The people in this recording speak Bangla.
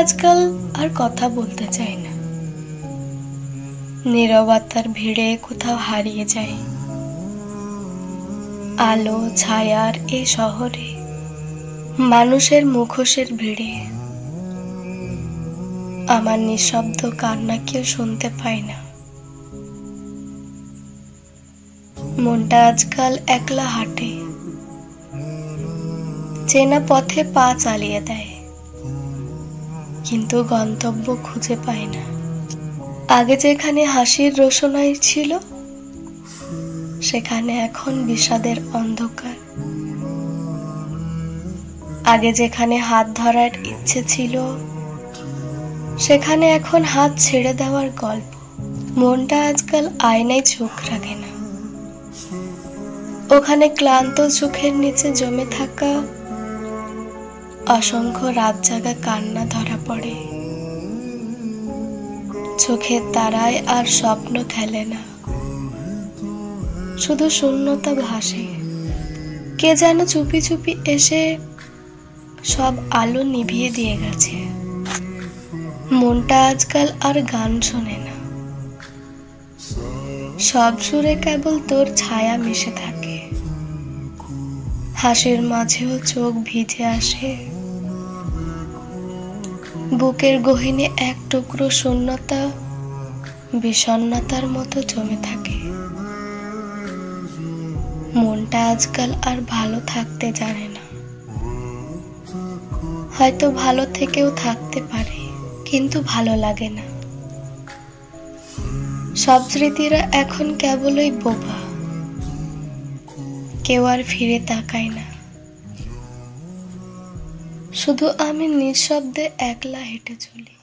আজকাল আর কথা বলতে চায় না, নীরবতার ভিড়ে কোথাও হারিয়ে যায়। আলো ছায়ার এই শহরে মানুষের মুখোশের ভিড়ে আমার নিঃশব্দ কান্না কেউ শুনতে পায় না। মনটা আজকাল একলা হাঁটে, চেনা পথে পা চালিয়ে দেয়, কিন্তু গন্তব্য খুঁজে পায় না। আগে যেখানে হাসির রোশনাই ছিল, সেখানে এখন বিষাদের অন্ধকার। আগে যেখানে হাত ধরার ইচ্ছে ছিল, সেখানে এখন হাত ছেড়ে দেওয়ার গল্প। মনটা আজকাল আয়নায় চোখ রাখে না, ওখানে ক্লান্ত চোখের নিচে জমে থাকা অসংখ্য রাত জাগা কান্না ধরা পড়ে। চোখের তারায় আর স্বপ্ন খেলে না, শুধু শূন্যতা ভাসে। কে যেন চুপি চুপি এসে সব আলো নিভিয়ে দিয়ে গেছে। মনটা আজকাল আর গান শোনে না, সব সুরে কেবল তোর ছায়া মিশে থাকে। হাসির মাঝেও চোখ ভিজে আসে, বুকের গহীনে এক টুকরো শূন্যতা বিষণ্ণতার মতো জমে থাকে। মনটা আজকাল আর ভালো থাকতে জানে না, হয়তো ভালো থেকেও থাকতে পারে, কিন্তু ভালো লাগে না। সব স্মৃতিরা এখন কেবলই বোবা, কেউ আর ফিরে তাকায় না। শুধু আমি নিঃশব্দে একলা হেঁটে চলি।